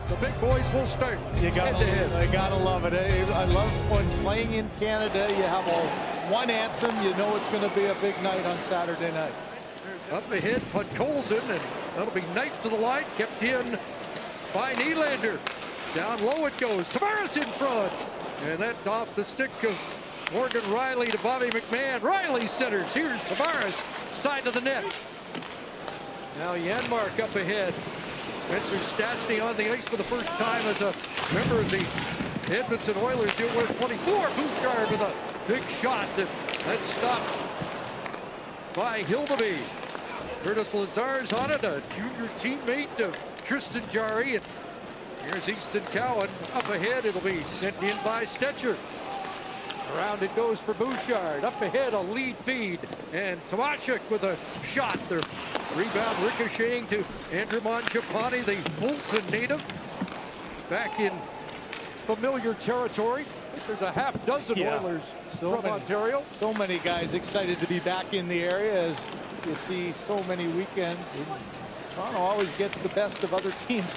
the big boys will start. I gotta love it. I love when playing in Canada, you have one anthem, you know it's going to be a big night on Saturday night. Up ahead, Podkolzin, and that'll be knife to the line, kept in by Nylander. Down low it goes. Tavares in front. And that off the stick of Morgan Rielly to Bobby McMahon. Rielly centers. Here's Tavares, side of the net. Now Janmark up ahead. Spencer Stastny on the ice for the first time as a member of the Edmonton Oilers. He'll wear 24. Bouchard with a big shot that's stopped by Hildeby. Curtis Lazar's on it, a junior teammate of Tristan Jarry. And here's Easton Cowan up ahead. It'll be sent in by Stetcher. Around it goes for Bouchard. Up ahead, a lead feed. And Tomashik with a shot. The rebound ricocheting to Andrew Mangiapane, the Bolton native. Back in familiar territory. I think there's a half dozen Oilers from Ontario. So many guys excited to be back in the area as you see so many weekends. Toronto always gets the best of other teams'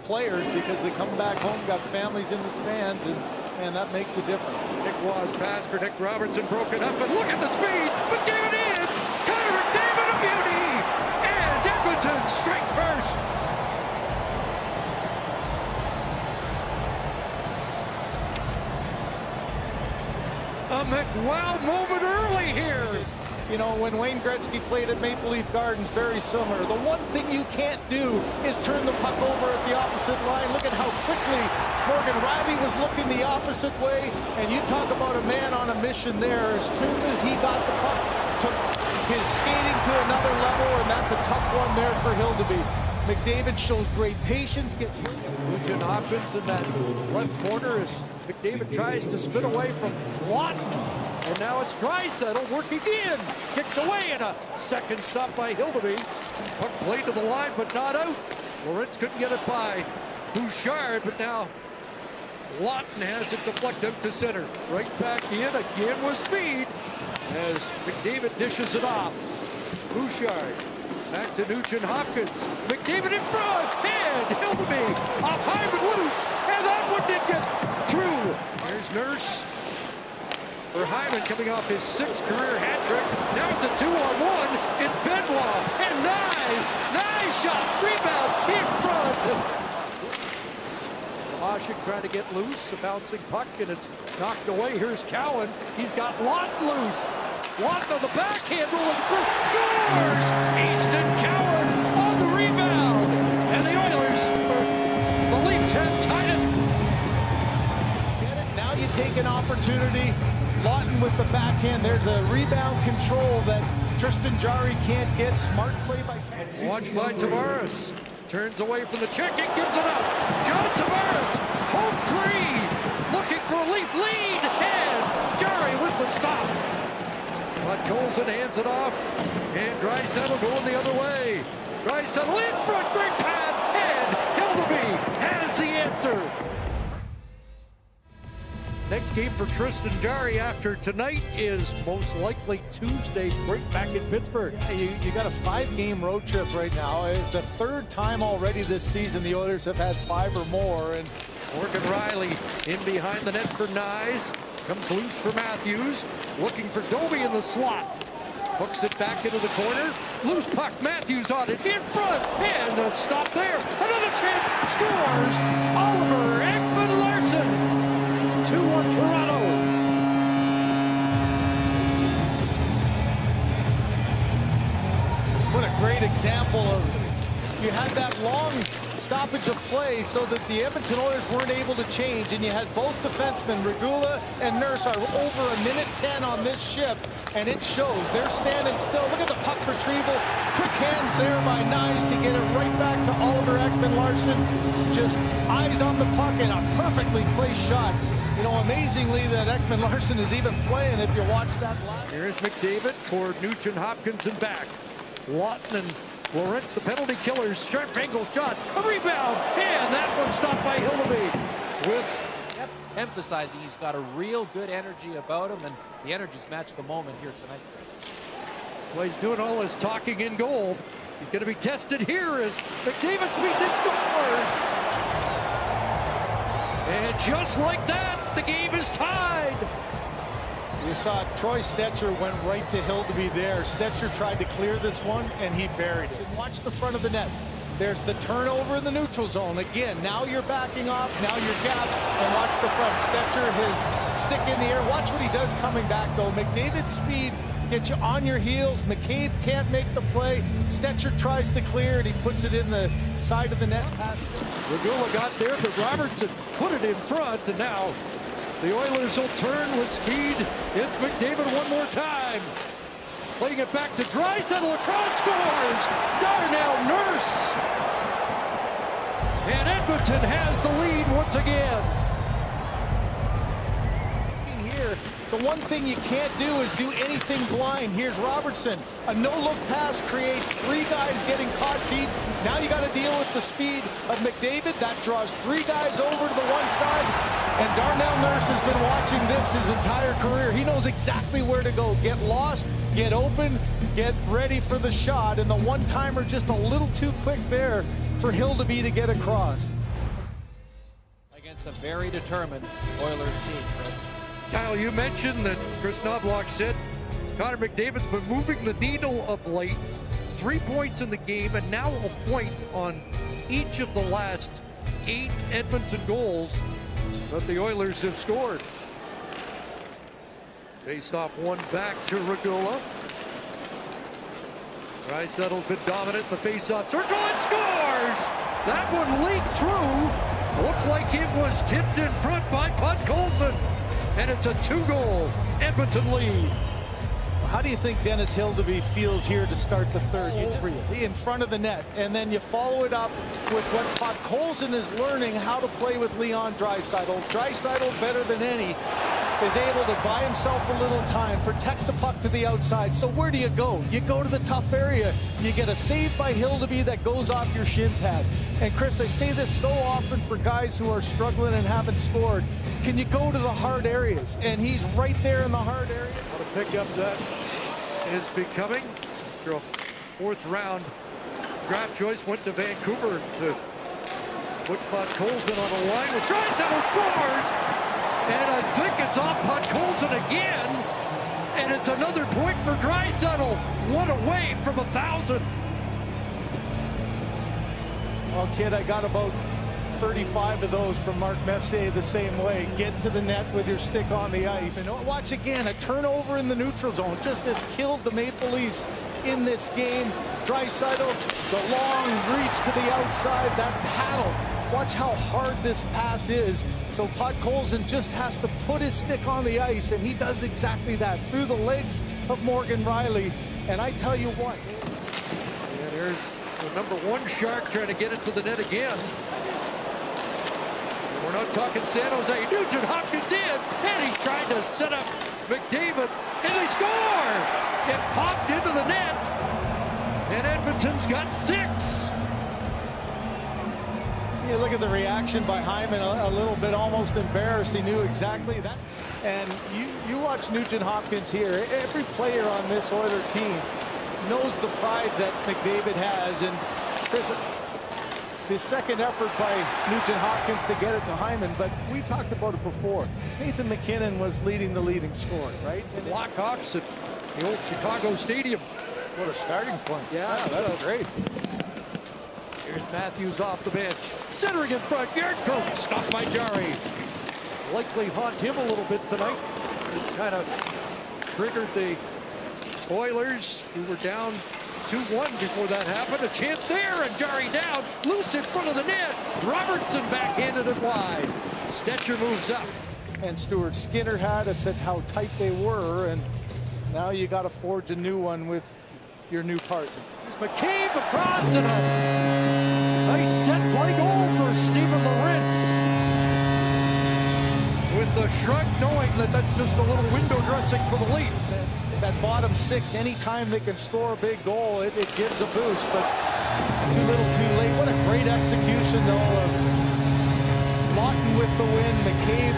players because they come back home, got families in the stands, and that makes a difference. Nick Wa's pass for Nick Robertson broken up, but look at the speed. McDavid in! Connor McDavid, a beauty! And Edmonton strikes first. A McWow moment early here. You know, when Wayne Gretzky played at Maple Leaf Gardens, very similar. The one thing you can't do is turn the puck over at the opposite line. Look at how quickly Morgan Rielly was looking the opposite way. And you talk about a man on a mission there. As soon as he got the puck, took his skating to another level, and that's a tough one there for Hildeby. McDavid shows great patience, gets hit. Nugent Hopkins in that left corner as McDavid tries to spin away from Lawton. And now it's Draisaitl working in. Kicked away, and a second stop by Hildeby. Puck played to the line, but not out. Lawrence couldn't get it by Bouchard, but now Lawton has it deflected to center. Right back in, again with speed, as McDavid dishes it off. Bouchard. Back to Nugent Hopkins. McDavid in front. And Hildeby off Hyman loose. And that one did get through. Here's Nurse for Hyman coming off his 6th career hat trick. Now it's a 2-on-1. It's Benoit. And nice shot. Rebound in front. Tomashik trying to get loose. A bouncing puck, and it's knocked away. Here's Cowan. He's got Lawton loose. Lawton on the backhand, rolling through, scores! Easton Cowan on the rebound, and the Oilers, the Leafs have tied it. Get it? Now you take an opportunity. Lawton with the backhand. There's a rebound control that Tristan Jarry can't get. Smart play by Ken. Watched by Tavares. Turns away from the check and gives it up. John Tavares, home free, looking for a Leaf lead, and Jarry with the stop. Podkolzin hands it off, and Draisaitl going the other way. Draisaitl in front, great pass, and Hildeby has the answer. Next game for Tristan Jarry after tonight is most likely Tuesday, right back in Pittsburgh. Yeah, you got a 5-game road trip right now. The 3rd time already this season the Oilers have had 5 or more. And Morgan Rielly in behind the net for Nyes. Comes loose for Matthews, looking for Doby in the slot. Hooks it back into the corner. Loose puck, Matthews on it, in front, and a stop there. Another chance, scores! Oliver Ekman-Larsson, 2-1 Toronto. What a great example of, you had that long stoppage of play so that the Edmonton Oilers weren't able to change, and you had both defensemen, Regula and Nurse, are over 1:10 on this shift, and it shows. They're standing still. Look at the puck retrieval. Quick hands there by Nyes to get it right back to Oliver Ekman-Larsson. Just eyes on the puck and a perfectly placed shot. You know, amazingly that Ekman-Larsson is even playing if you watch that live. Here's McDavid for Nugent Hopkins and back. Lawton and Lawrence, the penalty killers, sharp angle shot, a rebound, and that one stopped by Hildeby. With emphasizing he's got a real good energy about him, and the energies match the moment here tonight, Chris. Well, he's doing all his talking in goal. He's going to be tested here as McDavid speeds and scores. And just like that, the game is tied. You saw Troy Stecher went right to Hildeby there. Stecher tried to clear this one, and he buried it. Watch the front of the net. There's the turnover in the neutral zone. Again, now you're backing off, now you're gapped, and watch the front. Stecher, his stick in the air. Watch what he does coming back, though. McDavid's speed gets you on your heels. McCabe can't make the play. Stecher tries to clear, and he puts it in the side of the net. Regula got there, but Robertson put it in front, and now the Oilers will turn with speed. It's McDavid one more time. Playing it back to Draisaitl, across, scores! Darnell Nurse! And Edmonton has the lead once again. Here, the one thing you can't do is do anything blind. Here's Robertson. A no-look pass creates three guys getting caught deep. Now you got to deal with the speed of McDavid. That draws three guys over to the one side. And Darnell Nurse has been watching this his entire career. He knows exactly where to go. Get lost, get open, get ready for the shot. And the one-timer just a little too quick there for Hildeby to get across. Against a very determined Oilers team, Chris. Kyle, you mentioned that Chris Knobloch said Connor McDavid's been moving the needle of late. 3 points in the game, and now a point on each of the last 8 Edmonton goals that the Oilers have scored. Faced off one back to Regula. Draisaitl been dominant in the face-off circle and scores! That one leaked through. Looks like it was tipped in front by Podkolzin. And it's a 2-goal Edmonton lead. How do you think Dennis Hildeby feels here to start the third? In front of the net, and then you follow it up with what Podkolzin is learning how to play with Leon Draisaitl. Draisaitl, better than any, is able to buy himself a little time, protect the puck to the outside. So where do you go? You go to the tough area. You get a save by Hildeby that goes off your shin pad. And Chris, I say this so often for guys who are struggling and haven't scored. Can you go to the hard areas? And he's right there in the hard area. What a pickup that is becoming. After a 4th round draft choice, went to Vancouver to put Podkolzin on the line with Draisaitl scores! And I think it's off Podkolzin again. And it's another point for Draisaitl. One away from 1,000. Well, kid, I got about 35 of those from Mark Messier the same way. Get to the net with your stick on the ice. And watch again, a turnover in the neutral zone just has killed the Maple Leafs in this game. Draisaitl, the long reach to the outside, that paddle. Watch how hard this pass is. So Podkolzin just has to put his stick on the ice, and he does exactly that through the legs of Morgan Rielly. And I tell you what. Yeah, there's the #1 Shark trying to get it to the net again. And we're not talking San Jose. Nugent Hopkins in, and he's trying to set up McDavid, and they score! It popped into the net, and Edmonton's got 6. You look at the reaction by Hyman, a little bit almost embarrassed. He knew exactly that. And you watch Nugent Hopkins here. Every player on this Oiler team knows the pride that McDavid has. And Chris, the second effort by Nugent Hopkins to get it to Hyman, but we talked about it before. Nathan McKinnon was leading the leading scorer, right? And Blackhawks at the old Chicago Stadium. What a starting point. Yeah, that's great. Here's Matthews off the bench. Centering in front. Yardcoat stopped by Jari. Likely haunt him a little bit tonight. It kind of triggered the Oilers, who were down 2-1 before that happened. A chance there, and Jari down. Loose in front of the net. Robertson backhanded it wide. Stecher moves up. And Stuart Skinner had us. That's how tight they were. And now you got to forge a new one with your new partner. McCabe across, and a nice set play goal for Stephen Lorentz. With the shrug, knowing that that's just a little window dressing for the Leafs. That bottom 6, anytime they can score a big goal, it gives a boost, but too little too late. What a great execution, though, of Lawton with the win. McCabe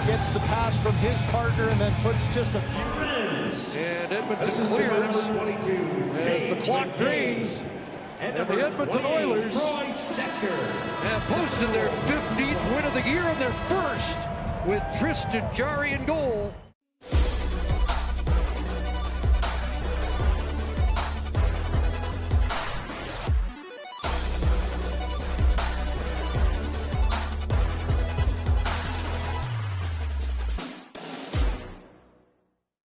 gets the pass from his partner and then puts just a few. And Edmonton clears as the clock drains. And the Edmonton Oilers have posted their 15th win of the year and their first with Tristan Jarry in goal.